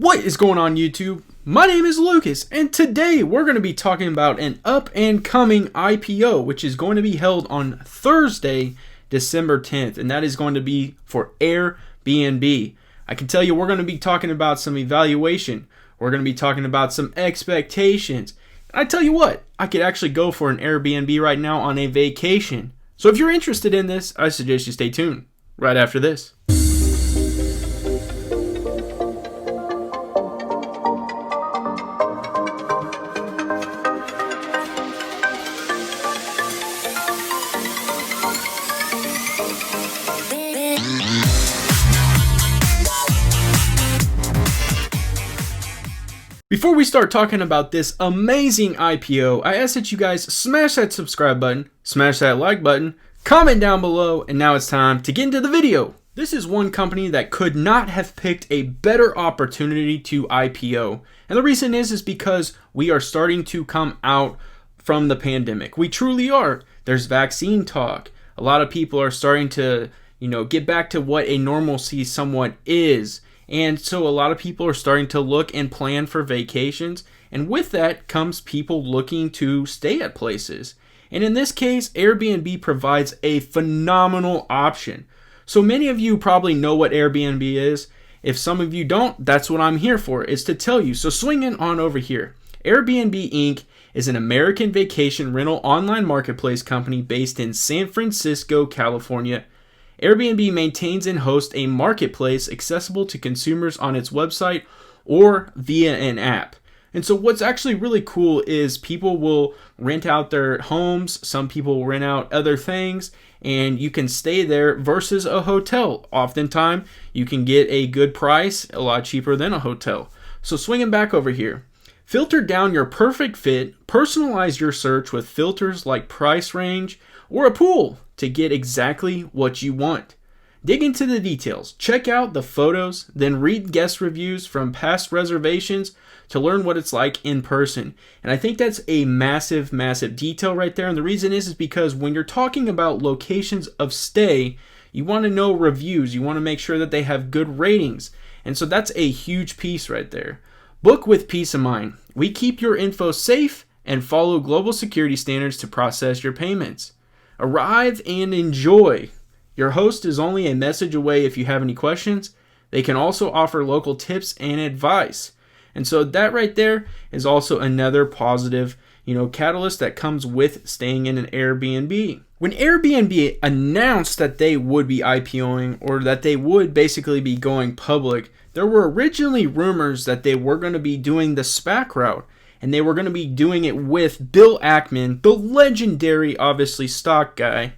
What is going on YouTube? My name is Lucas, and today we're going to be talking about an up and coming IPO, which is going to be held on Thursday, December 10th, and that is going to be for Airbnb. I can tell you we're going to be talking about some evaluation. We're going to be talking about some expectations. And I tell you what, I could actually go for an Airbnb right now on a vacation. So if you're interested in this, I suggest you stay tuned right after this. Before we start talking about this amazing IPO, I ask that you guys smash that subscribe button, smash that like button, comment down below, and now it's time to get into the video. This is one company that could not have picked a better opportunity to IPO. And the reason is because we are starting to come out from the pandemic. We truly are. There's vaccine talk. A lot of people are starting to, get back to what a normalcy somewhat is. And so a lot of people are starting to look and plan for vacations. And with that comes people looking to stay at places. And in this case, Airbnb provides a phenomenal option. So many of you probably know what Airbnb is. If some of you don't, that's what I'm here for, is to tell you. So swinging on over here. Airbnb Inc. is an American vacation rental online marketplace company based in San Francisco, California. Airbnb maintains and hosts a marketplace accessible to consumers on its website or via an app. And so what's actually really cool is people will rent out their homes, some people will rent out other things, and you can stay there versus a hotel. Oftentimes, you can get a good price, a lot cheaper than a hotel. So swinging back over here. Filter down your perfect fit, personalize your search with filters like price range or a pool to get exactly what you want. Dig into the details, check out the photos, then read guest reviews from past reservations to learn what it's like in person. And I think that's a massive, massive detail right there. And the reason is because when you're talking about locations of stay, you want to know reviews. You want to make sure that they have good ratings. And so that's a huge piece right there. Book with peace of mind. We keep your info safe and follow global security standards to process your payments. Arrive and enjoy. Your host is only a message away if you have any questions. They can also offer local tips and advice. And so that right there is also another positive, catalyst that comes with staying in an Airbnb. When Airbnb announced that they would be IPOing or that they would basically be going public, there were originally rumors that they were going to be doing the SPAC route. And they were going to be doing it with Bill Ackman, the legendary, obviously, stock guy.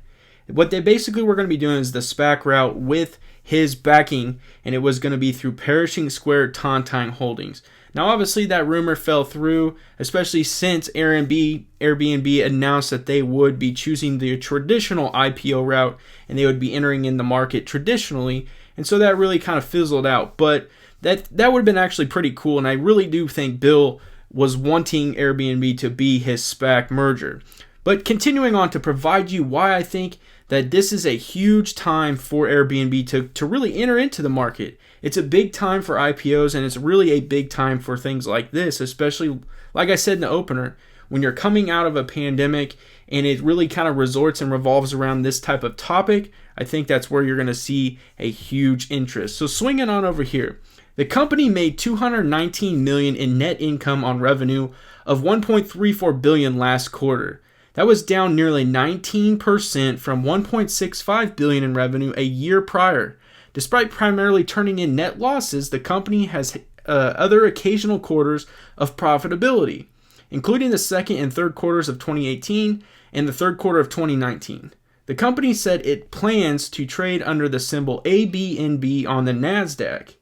What they basically were going to be doing is the SPAC route with his backing, and it was going to be through Perishing Square Tontine Holdings. Now, obviously, that rumor fell through, especially since Airbnb announced that they would be choosing the traditional IPO route, and they would be entering in the market traditionally. And so that really kind of fizzled out. But that would have been actually pretty cool, and I really do think Bill was wanting Airbnb to be his SPAC merger. But continuing on to provide you why I think that this is a huge time for Airbnb to really enter into the market. It's a big time for IPOs, and it's really a big time for things like this, especially, like I said in the opener, when you're coming out of a pandemic and it really kind of resorts and revolves around this type of topic. I think that's where you're going to see a huge interest. So swinging on over here. The company made $219 million in net income on revenue of $1.34 billion last quarter. That was down nearly 19% from $1.65 billion in revenue a year prior. Despite primarily turning in net losses, the company has other occasional quarters of profitability, including the second and third quarters of 2018 and the third quarter of 2019. The company said it plans to trade under the symbol ABNB on the NASDAQ.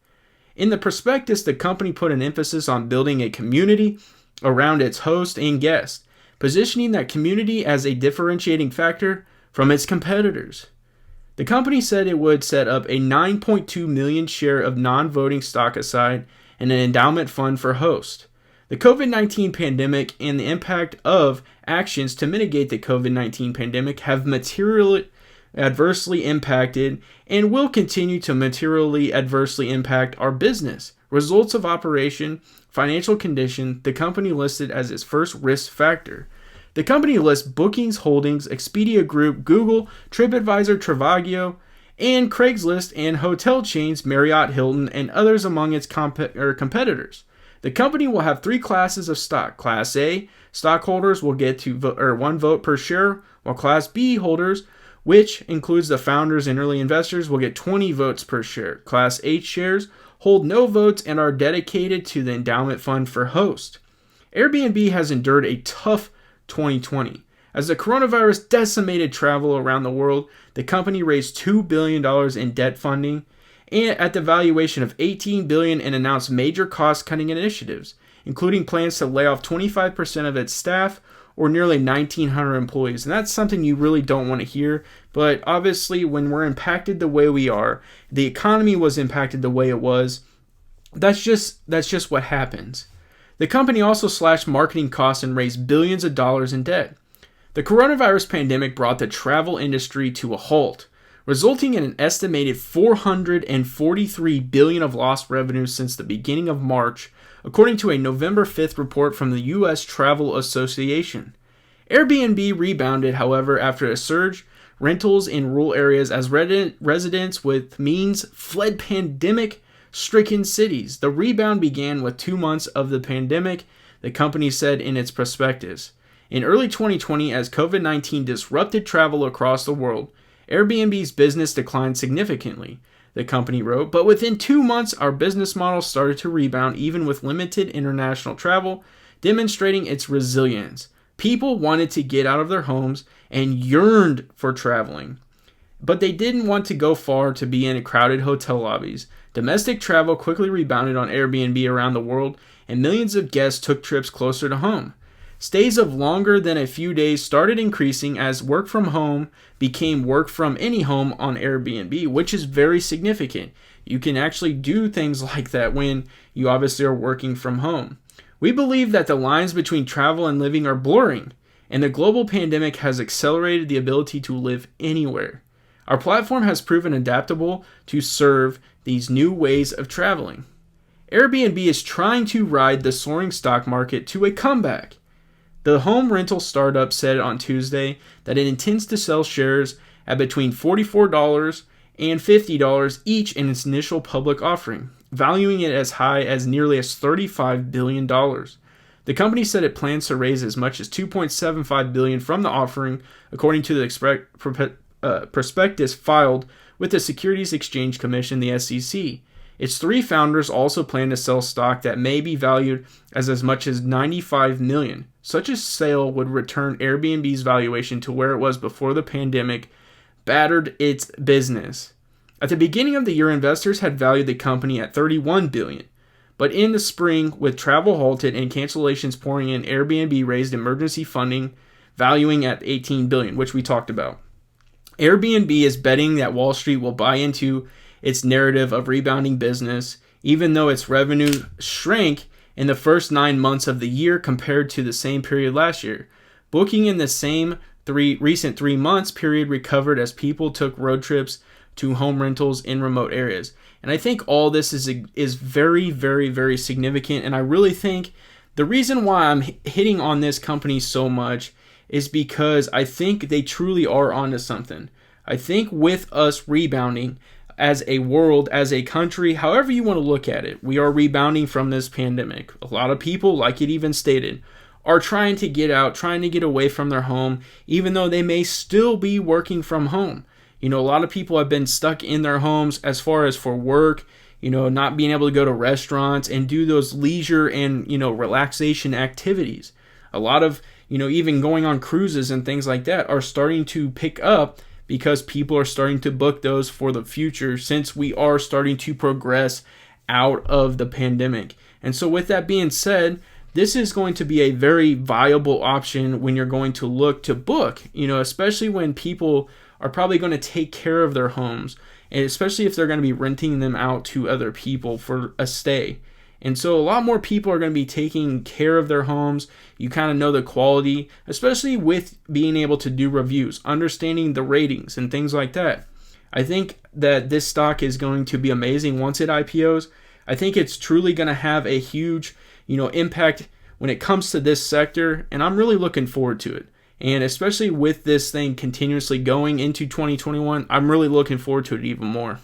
In the prospectus, the company put an emphasis on building a community around its host and guest, positioning that community as a differentiating factor from its competitors. The company said it would set up a 9.2 million share of non-voting stock aside and an endowment fund for host. The COVID-19 pandemic and the impact of actions to mitigate the COVID-19 pandemic have materially adversely impacted and will continue to materially adversely impact our business, results of operation, financial condition, the company listed as its first risk factor. The company lists Bookings Holdings, Expedia Group, Google, TripAdvisor, Trivago, and Craigslist, and hotel chains Marriott, Hilton, and others among its competitors. The company will have 3 classes of stock. Class A stockholders will get 1 vote per share, while Class B holders, which includes the founders and early investors, will get 20 votes per share. Class H shares hold no votes and are dedicated to the endowment fund for Host. Airbnb has endured a tough 2020. As the coronavirus decimated travel around the world, the company raised $2 billion in debt funding and at the valuation of $18 billion and announced major cost-cutting initiatives, including plans to lay off 25% of its staff or nearly 1,900 employees. And that's something you really don't want to hear. But obviously, when we're impacted the way we are, the economy was impacted the way it was, that's just what happens. The company also slashed marketing costs and raised billions of dollars in debt. The coronavirus pandemic brought the travel industry to a halt, resulting in an estimated $443 billion of lost revenue since the beginning of March, according to a November 5th report from the U.S. Travel Association. Airbnb rebounded, however, after a surge rentals in rural areas as residents with means fled pandemic-stricken cities. The rebound began with 2 months of the pandemic, the company said in its prospectus. In early 2020, as COVID-19 disrupted travel across the world, Airbnb's business declined significantly, the company wrote, but within 2 months, our business model started to rebound even with limited international travel, demonstrating its resilience. People wanted to get out of their homes and yearned for traveling, but they didn't want to go far to be in crowded hotel lobbies. Domestic travel quickly rebounded on Airbnb around the world, and millions of guests took trips closer to home. Stays of longer than a few days started increasing as work from home became work from any home on Airbnb, which is very significant. You can actually do things like that when you obviously are working from home. We believe that the lines between travel and living are blurring, and the global pandemic has accelerated the ability to live anywhere. Our platform has proven adaptable to serve these new ways of traveling. Airbnb is trying to ride the soaring stock market to a comeback. The home rental startup said on Tuesday that it intends to sell shares at between $44 and $50 each in its initial public offering, valuing it as high as nearly $35 billion. The company said it plans to raise as much as $2.75 billion from the offering, according to the prospectus filed with the Securities Exchange Commission, the SEC. Its 3 founders also plan to sell stock that may be valued as much as $95 million. Such a sale would return Airbnb's valuation to where it was before the pandemic battered its business. At the beginning of the year, investors had valued the company at $31 billion. But in the spring, with travel halted and cancellations pouring in, Airbnb raised emergency funding, valuing at $18 billion, which we talked about. Airbnb is betting that Wall Street will buy into its narrative of rebounding business, even though its revenue shrank in the first 9 months of the year compared to the same period last year. Booking in the same recent 3 months period recovered as people took road trips to home rentals in remote areas. And I think all this is very, very, very significant. And I really think the reason why I'm hitting on this company so much is because I think they truly are onto something. I think with us rebounding as a world, as a country, however you want to look at it, we are rebounding from this pandemic. A lot of people, like it even stated, are trying to get out, trying to get away from their home, even though they may still be working from home. You know, a lot of people have been stuck in their homes as far as for work, you know, not being able to go to restaurants and do those leisure and, you know, relaxation activities. A lot of, you know, even going on cruises and things like that are starting to pick up because people are starting to book those for the future since we are starting to progress out of the pandemic. And so with that being said, this is going to be a very viable option when you're going to look to book, you know, especially when people are probably going to take care of their homes, and especially if they're going to be renting them out to other people for a stay. And so a lot more people are going to be taking care of their homes. You kind of know the quality, especially with being able to do reviews, understanding the ratings and things like that. I think that this stock is going to be amazing once it IPOs I think it's truly going to have a huge, impact when it comes to this sector, and I'm really looking forward to it. And especially with this thing continuously going into 2021, I'm really looking forward to it even more.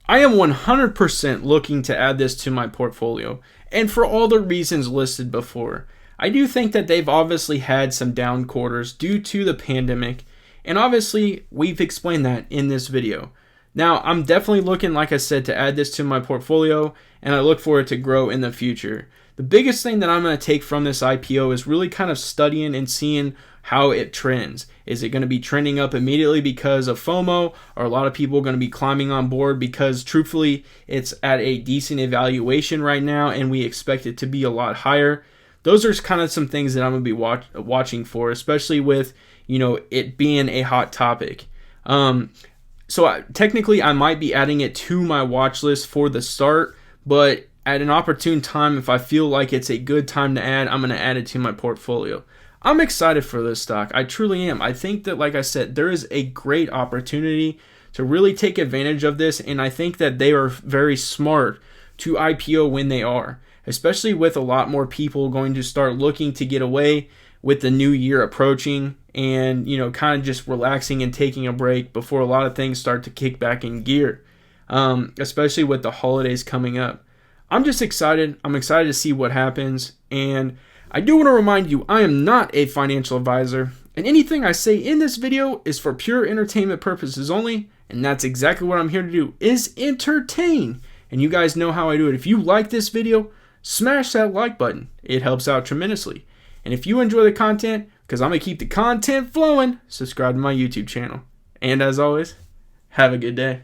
I am 100% looking to add this to my portfolio, and for all the reasons listed before. I do think that they've obviously had some down quarters due to the pandemic, and obviously we've explained that in this video. Now, I'm definitely looking, like I said, to add this to my portfolio, and I look for it to grow in the future. The biggest thing that I'm going to take from this IPO is really kind of studying and seeing how it trends. Is it going to be trending up immediately because of FOMO? Are a lot of people going to be climbing on board because truthfully it's at a decent evaluation right now and we expect it to be a lot higher? Those are kind of some things that I'm going to be watching for, especially with it being a hot topic. Technically I might be adding it to my watch list for the start, but at an opportune time, if I feel like it's a good time to add, I'm going to add it to my portfolio. I'm excited for this stock. I truly am. I think that, like I said, there is a great opportunity to really take advantage of this, and I think that they are very smart to IPO when they are, especially with a lot more people going to start looking to get away with the new year approaching and, kind of just relaxing and taking a break before a lot of things start to kick back in gear, especially with the holidays coming up. I'm just excited. I'm excited to see what happens. And I do want to remind you, I am not a financial advisor. And anything I say in this video is for pure entertainment purposes only. And that's exactly what I'm here to do, is entertain. And you guys know how I do it. If you like this video, smash that like button. It helps out tremendously. And if you enjoy the content, because I'm going to keep the content flowing, subscribe to my YouTube channel. And as always, have a good day.